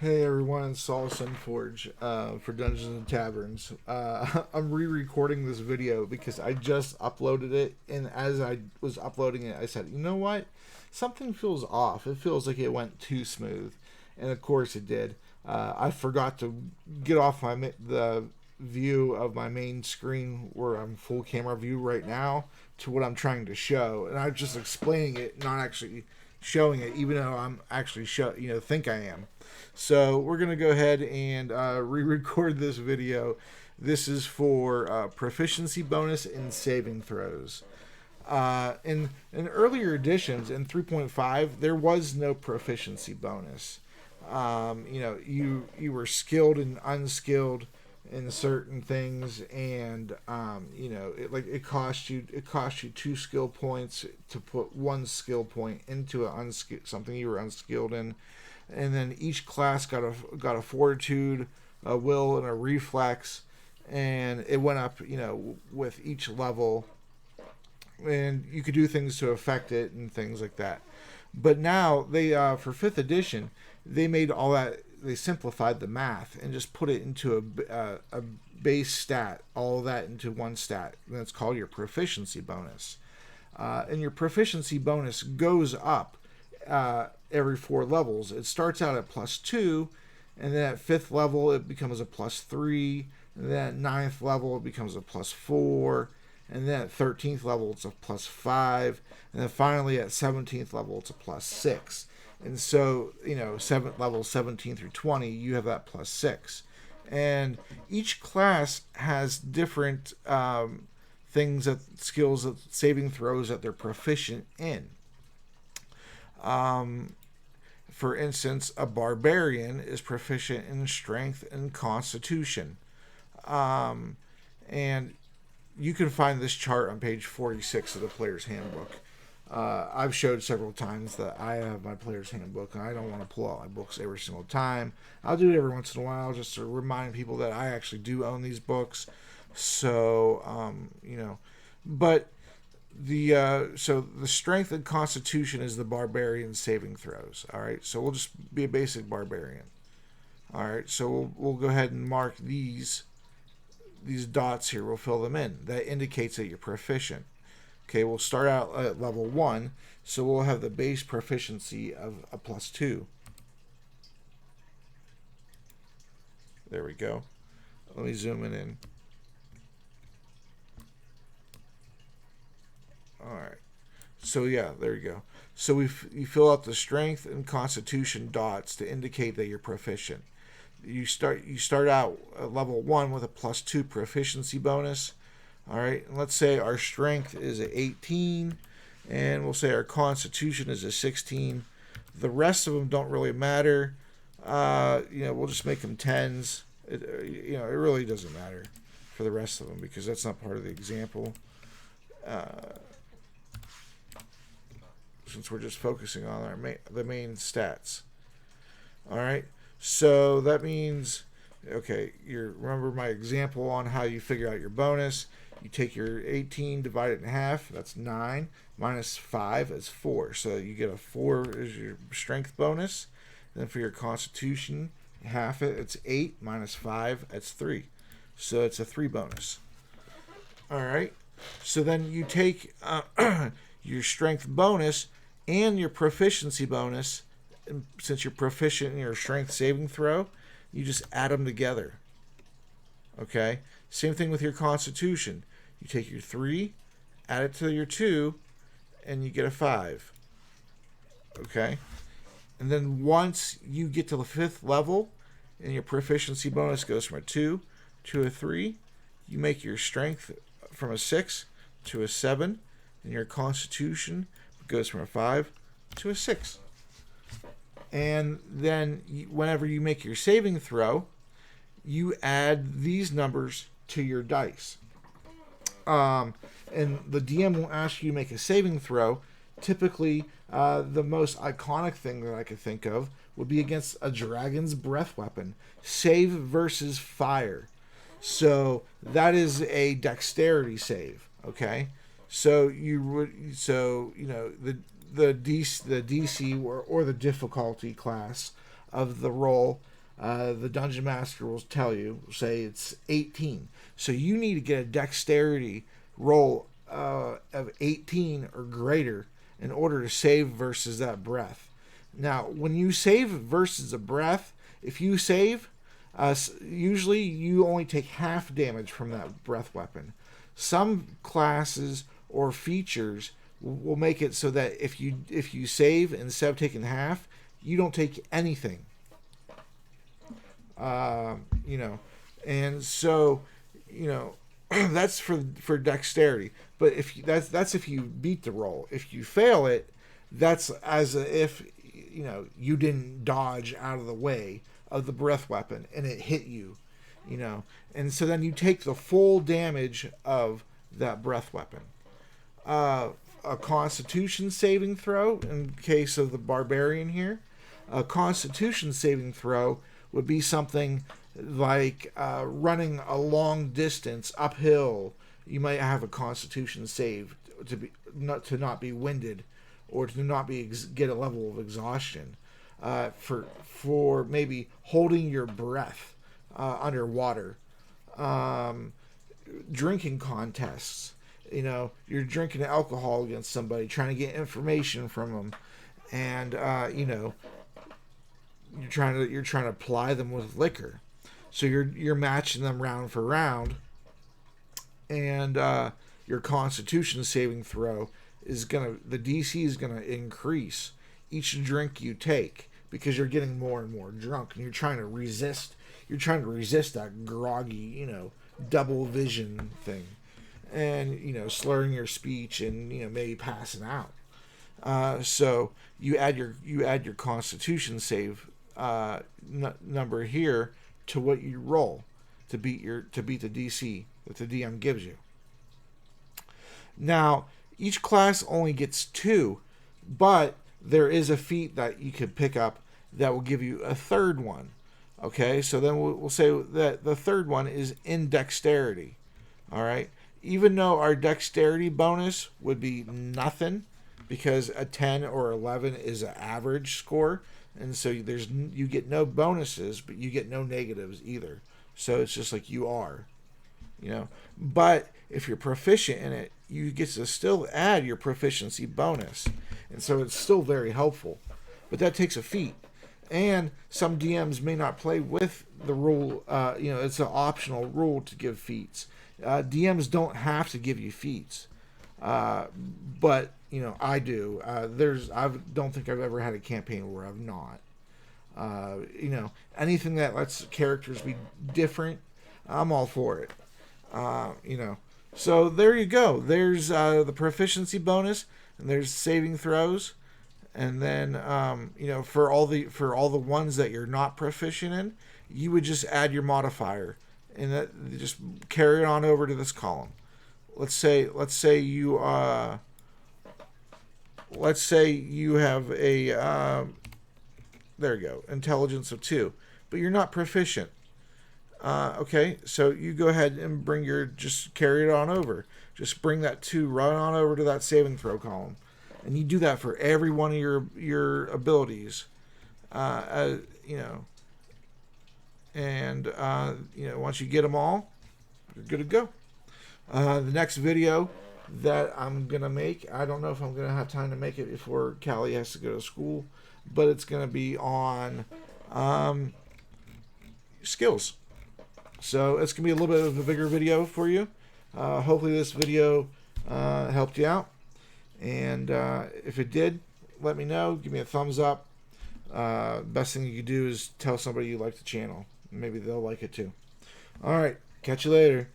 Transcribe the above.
Hey everyone, it's Saul Sunforge for Dungeons and Taverns. I'm re-recording this video because I just uploaded it, and as I was uploading it, I said, you know what? Something feels off. It feels like it went too smooth, and of course it did. I forgot to get off the view of my main screen where I'm full camera view right now to what I'm trying to show, and I'm just explaining it, not actually showing it, even though I'm actually think I am. So we're gonna go ahead and re-record this video. This is for proficiency bonus in saving throws. In earlier editions in 3.5, there was no proficiency bonus. You were skilled and unskilled in certain things, and it cost you 2 skill points to put 1 skill point into something you were unskilled in, and then each class got a fortitude, a will, and a reflex, and it went up with each level, and you could do things to affect it and things like that. But now they for 5th edition, they made all that, they simplified the math and just put it into a base stat, all of that into one stat, and that's called your proficiency bonus. And your proficiency bonus goes up every 4 levels. It starts out at +2, and then at 5th level it becomes a +3, and then at 9th level it becomes a +4, and then at 13th level it's a +5, and then finally at 17th level it's a +6. And so, 7th level 17 through 20, you have that +6. And each class has different things, skills, saving throws that they're proficient in. For instance, a barbarian is proficient in strength and constitution. And you can find this chart on page 46 of the player's handbook. I've showed several times that I have my player's handbook, and I don't want to pull out my books every single time. I'll do it every once in a while just to remind people that I actually do own these books. So, but the strength and constitution is the barbarian saving throws. All right, so we'll just be a basic barbarian. All right, so we'll go ahead and mark these dots here. We'll fill them in. That indicates that you're proficient. Okay, we'll start out at level 1, so we'll have the base proficiency of a +2. There we go. Let me zoom it in. Alright, so yeah, there you go. So you fill out the strength and constitution dots to indicate that you're proficient. You start out at level 1 with a +2 proficiency bonus. All right, and let's say our strength is a 18, and we'll say our constitution is a 16. The rest of them don't really matter. We'll just make them 10s. It really doesn't matter for the rest of them because that's not part of the example. Since we're just focusing on the main stats. All right, so that means, okay, you remember my example on how you figure out your bonus. You take your 18, divide it in half. That's 9. Minus 5 is 4. So you get a 4 as your strength bonus. And then for your constitution, half it. It's 8. Minus 5, that's 3. So it's a 3 bonus. All right. So then you take your strength bonus and your proficiency bonus. And since you're proficient in your strength saving throw, you just add them together. Okay. Same thing with your constitution. You take your 3, add it to your 2, and you get a 5. Okay? And then once you get to the 5th level, and your proficiency bonus goes from a 2 to a 3, you make your strength from a 6 to a 7, and your constitution goes from a 5 to a 6. And then whenever you make your saving throw, you add these numbers to your dice. And the DM will ask you to make a saving throw. Typically, the most iconic thing that I could think of would be against a dragon's breath weapon. Save versus fire. So that is a dexterity save. Okay, so the DC or the difficulty class of the roll, the dungeon master will tell you, say it's 18. So you need to get a dexterity roll of 18 or greater in order to save versus that breath. Now, when you save versus a breath, if you save, usually you only take half damage from that breath weapon. Some classes or features will make it so that if you save, instead of taking half, you don't take anything. And so, that's for dexterity. But if that's if you beat the roll. If you fail it, that's as if you didn't dodge out of the way of the breath weapon and it hit you. And so then you take the full damage of that breath weapon. A Constitution saving throw in case of the Barbarian here. A Constitution saving throw would be something like running a long distance uphill. You might have a Constitution save to not be winded, or to not get a level of exhaustion. For maybe holding your breath underwater. Drinking contests. You're drinking alcohol against somebody, trying to get information from them, and you're trying to ply them with liquor. So you're matching them round for round, and your Constitution saving throw the DC is gonna increase each drink you take, because you're getting more and more drunk, and you're trying to resist that groggy, double vision thing, and slurring your speech, and maybe passing out. So you add your Constitution save number here to what you roll to beat the DC that the DM gives you. Now, each class only gets 2, but there is a feat that you could pick up that will give you a third one. Okay, so then we'll say that the third one is in dexterity. All right, even though our dexterity bonus would be nothing, because a 10 or 11 is an average score, and so you get no bonuses, but you get no negatives either. So it's just like you are, But if you're proficient in it, you get to still add your proficiency bonus, and so it's still very helpful. But that takes a feat, and some DMs may not play with the rule. It's an optional rule to give feats. DMs don't have to give you feats, but I do. I don't think I've ever had a campaign where I've not. Anything that lets characters be different, I'm all for it. So there you go. There's the proficiency bonus, and there's saving throws, and then for all the ones that you're not proficient in, you would just add your modifier, and that just carry it on over to this column. Let's say you have a there you go, intelligence of 2, but you're not proficient. Okay, so you go ahead and just carry it on over. Just bring that 2 right on over to that saving throw column, and you do that for every one of your abilities. And once you get them all, you're good to go. The next video that I'm gonna make, I don't know if I'm gonna have time to make it before Callie has to go to school, but it's gonna be on skills. So it's going to be a little bit of a bigger video for you. Hopefully this video helped you out. And if it did, let me know. Give me a thumbs up. Best thing you can do is tell somebody you like the channel. Maybe they'll like it too. All right. Catch you later.